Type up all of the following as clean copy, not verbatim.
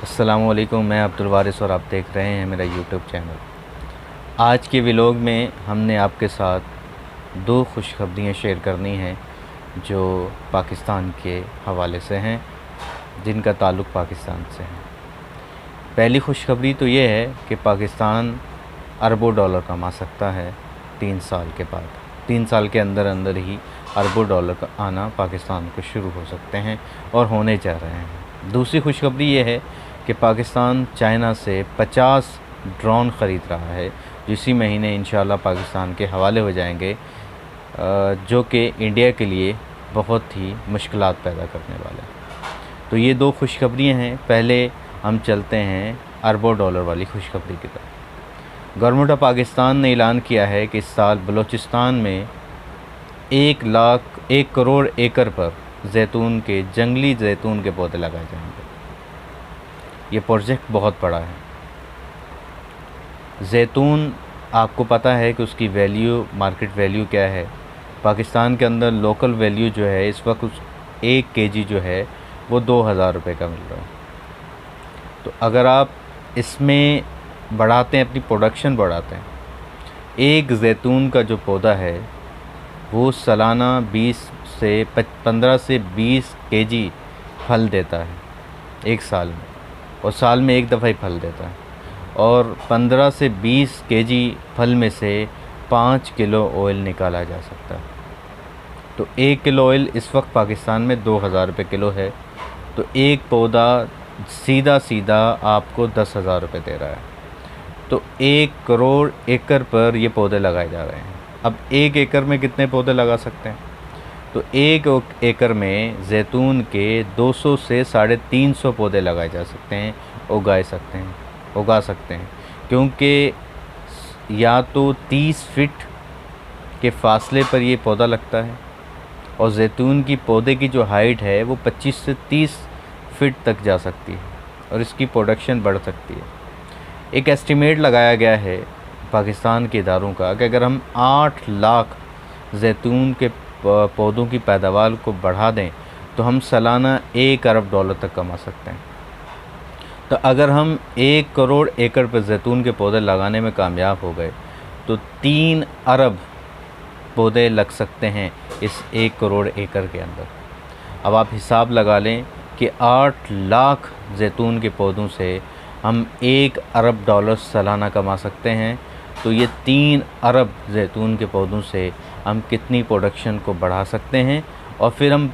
अस्सलामुअलैकुम, मैं अब्दुल वारिस और आप देख रहे हैं मेरा यूट्यूब चैनल। आज के व्लॉग में हमने आपके साथ दो खुशखबरियाँ शेयर करनी हैं जो पाकिस्तान के हवाले से हैं, जिनका ताल्लुक़ पाकिस्तान से है। पहली खुशखबरी तो ये है कि पाकिस्तान अरबों डॉलर कमा सकता है 3 साल के बाद। 3 साल के अंदर अंदर ही अरबों डॉलर का आना पाकिस्तान को शुरू हो सकते हैं और होने जा रहे हैं। दूसरी खुशखबरी ये है कि पाकिस्तान चाइना से 50 ड्रोन ख़रीद रहा है, जो इसी महीने इंशाल्लाह पाकिस्तान के हवाले हो जाएंगे, जो कि इंडिया के लिए बहुत ही मुश्किलात पैदा करने वाले हैं। तो ये दो खुशखबरियाँ हैं। पहले हम चलते हैं अरबों डॉलर वाली खुशखबरी की तरफ। गवर्नमेंट ऑफ पाकिस्तान ने ऐलान किया है कि इस साल बलूचिस्तान में 1 करोड़ एकड़ पर जैतून के जंगली जैतून के पौधे लगाए जाएंगे। ये प्रोजेक्ट बहुत बड़ा है। जैतून, आपको पता है कि उसकी वैल्यू, मार्केट वैल्यू क्या है। पाकिस्तान के अंदर लोकल वैल्यू जो है इस वक्त 1 केजी जो है वो 2000 रुपये का मिल रहा है। तो अगर आप इसमें बढ़ाते हैं, अपनी प्रोडक्शन बढ़ाते हैं, एक जैतून का जो पौधा है वो सालाना 15 से 20 केजी फल देता है एक साल में, और साल में एक दफ़ा ही फल देता है। और 15 से 20 केजी फल में से 5 किलो ऑयल निकाला जा सकता है। तो 1 किलो ऑयल इस वक्त पाकिस्तान में 2000 रुपये किलो है। तो एक पौधा सीधा सीधा आपको 10,000 रुपये दे रहा है। तो 1 करोड़ एकड़ पर ये पौधे लगाए जा रहे हैं। अब 1 एकड़ में कितने पौधे लगा सकते हैं? तो 1 एकड़ में जैतून के 200 से 350 पौधे लगाए जा सकते हैं, उगा सकते हैं, क्योंकि या तो 30 फीट के फासले पर ये पौधा लगता है, और जैतून की पौधे की जो हाइट है वो 25 से 30 फीट तक जा सकती है, और इसकी प्रोडक्शन बढ़ सकती है। एक एस्टिमेट लगाया गया है पाकिस्तान के इदारों का कि अगर हम 8 लाख जैतून के पौधों की पैदावार को बढ़ा दें तो हम सालाना 1 अरब डॉलर तक कमा सकते हैं। तो अगर हम 1 करोड़ एकड़ पर जैतून के पौधे लगाने में कामयाब हो गए तो 3 अरब पौधे लग सकते हैं इस 1 करोड़ एकड़ के अंदर। अब आप हिसाब लगा लें कि 8 लाख जैतून के पौधों से हम 1 अरब डॉलर सालाना कमा सकते हैं। तो ये 3 अरब जैतून के पौधों से हम कितनी प्रोडक्शन को बढ़ा सकते हैं, और फिर हम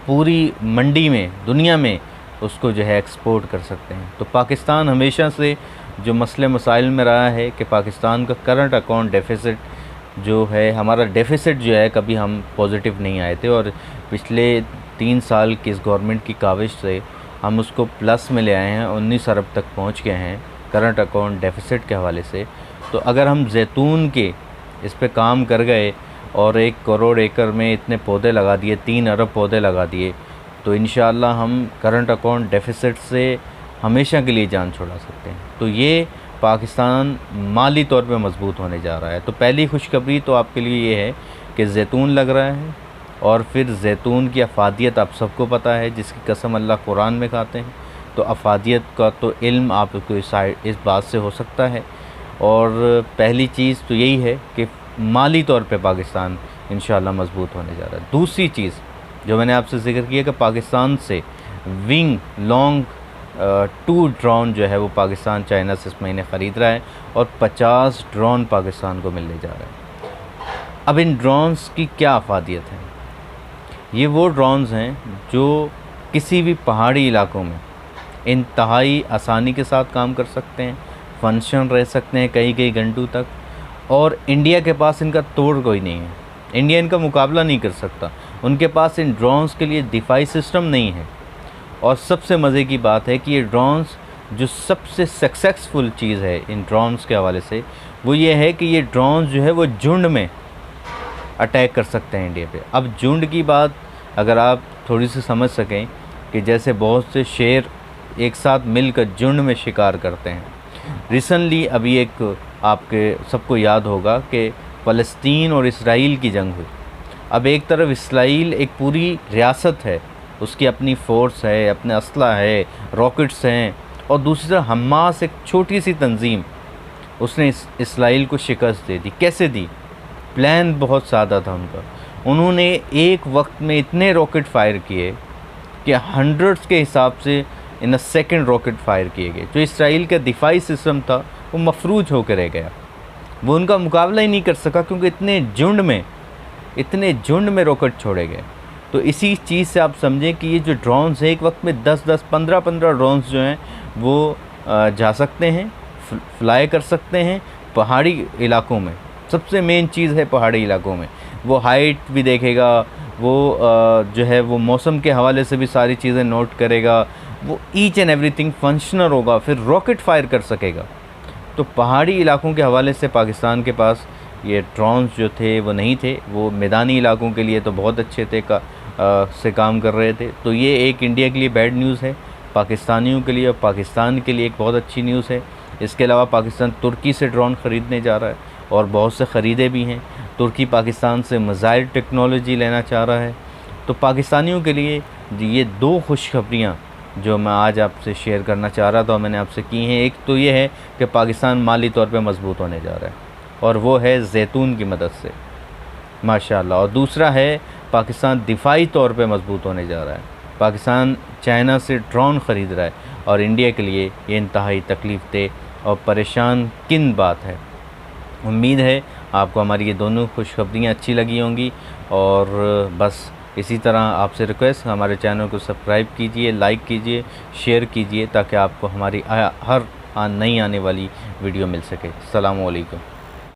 पूरी मंडी में, दुनिया में उसको जो है एक्सपोर्ट कर सकते हैं। तो पाकिस्तान हमेशा से जो मसले मसाइल में रहा है कि पाकिस्तान का करंट अकाउंट डेफिसिट जो है, हमारा डेफिसिट जो है, कभी हम पॉजिटिव नहीं आए थे, और पिछले 3 साल की इस गवर्नमेंट की काविश से हम उसको प्लस में ले आए हैं, 19 अरब तक पहुंच गए हैं करंट अकाउंट डेफिसिट के हवाले से। तो अगर हम जैतून के इस पे काम कर गए और 1 करोड़ एकड़ में इतने पौधे लगा दिए, 3 अरब पौधे लगा दिए, तो इंशाअल्लाह हम करंट अकाउंट डेफिसिट से हमेशा के लिए जान छुड़ा सकते हैं। तो ये पाकिस्तान माली तौर पे मजबूत होने जा रहा है। तो पहली खुशखबरी तो आपके लिए ये है कि जैतून लग रहा है, और फिर जैतून की अफादियत आप सबको पता है, जिसकी कसम अल्लाह कुरान में खाते हैं। तो अफादियत का तो इल्म आपको इस बात से हो सकता है। और पहली चीज़ तो यही है कि माली तौर पे पाकिस्तान इंशाअल्लाह मजबूत होने जा रहा है। दूसरी चीज़ जो मैंने आपसे ज़िक्र किया कि पाकिस्तान से विंग लॉन्ग 2 ड्रोन जो है वो पाकिस्तान चाइना से इस महीने ख़रीद रहा है, और 50 ड्रोन पाकिस्तान को मिलने जा रहे हैं। अब इन ड्रोन्स की क्या अफादियत है? ये वो ड्रोन्स हैं जो किसी भी पहाड़ी इलाकों में इंतहाई आसानी के साथ काम कर सकते हैं, फंक्शन रह सकते हैं कई घंटों तक, और इंडिया के पास इनका तोड़ कोई नहीं है। इंडिया इनका मुकाबला नहीं कर सकता। उनके पास इन ड्रोन्स के लिए दिफाई सिस्टम नहीं है। और सबसे मज़े की बात है कि ये ड्रोन्स, जो सबसे सक्सेसफुल चीज़ है इन ड्रोन्स के हवाले से, वो ये है कि ये ड्रोन्स जो है वो झुंड में अटैक कर सकते हैं इंडिया पे। अब झुंड की बात अगर आप थोड़ी सी समझ सकें कि जैसे बहुत से शेर एक साथ मिलकर झुंड में शिकार करते हैं। रिसेंटली अभी एक आपके सबको याद होगा कि फ़लस्तीन और इसराइल की जंग हुई। अब एक तरफ इसराइल एक पूरी रियासत है उसकी अपनी फ़ोर्स है, अपने असला है, रॉकेट्स हैं, और दूसरी तरफ हमास एक छोटी सी तंजीम, उसने इसराइल को शिकस्त दे दी। कैसे दी? प्लान बहुत सादा था उनका। उन्होंने एक वक्त में इतने रॉकेट फायर किए कि हंड्रेड्स के हिसाब से इन अ सेकेंड रॉकेट फायर किए गए। जो इसराइल का दिफाई सिस्टम था वो मफरूज होकर रह गया, वो उनका मुकाबला ही नहीं कर सका, क्योंकि इतने झुंड में रॉकेट छोड़े गए। तो इसी चीज़ से आप समझें कि ये जो ड्रोन्स हैं, एक वक्त में 10-10, 15-15 ड्रोन्स जो हैं वो जा सकते हैं, फ्लाई कर सकते हैं पहाड़ी इलाकों में। सबसे मेन चीज़ है पहाड़ी इलाकों में, वो हाइट भी देखेगा, वो जो है वो मौसम के हवाले से भी सारी चीज़ें नोट करेगा, वो ईच एंड एवरीथिंग फंक्शनल होगा, फिर रॉकेट फायर कर सकेगा। तो पहाड़ी इलाकों के हवाले से पाकिस्तान के पास ये ड्रोन्स जो थे वो नहीं थे। वो मैदानी इलाकों के लिए तो बहुत अच्छे थे से काम कर रहे थे। तो ये एक इंडिया के लिए बैड न्यूज़ है, पाकिस्तानियों के लिए और पाकिस्तान के लिए एक बहुत अच्छी न्यूज़ है। इसके अलावा पाकिस्तान तुर्की से ड्रोन ख़रीदने जा रहा है और बहुत से ख़रीदे भी हैं। तुर्की पाकिस्तान से मिसाइल टेक्नोलॉजी लेना चाह रहा है। तो पाकिस्तानियों के लिए ये दो खुशखबरियाँ जो मैं आज आपसे शेयर करना चाह रहा था और मैंने आपसे की हैं। एक तो ये है कि पाकिस्तान माली तौर पे मजबूत होने जा रहा है, और वो है ज़ैतून की मदद से, माशाल्लाह। और दूसरा है पाकिस्तान दिफाई तौर पे मजबूत होने जा रहा है। पाकिस्तान चाइना से ड्रोन ख़रीद रहा है, और इंडिया के लिए ये इंतहाई तकलीफ़ दे और परेशान किन बात है। उम्मीद है आपको हमारी ये दोनों खुशखबरियाँ अच्छी लगी होंगी। और बस इसी तरह आपसे रिक्वेस्ट, हमारे चैनल को सब्सक्राइब कीजिए, लाइक कीजिए, शेयर कीजिए, ताकि आपको हमारी हर नई आने वाली वीडियो मिल सके। अस्सलामु अलैकुम।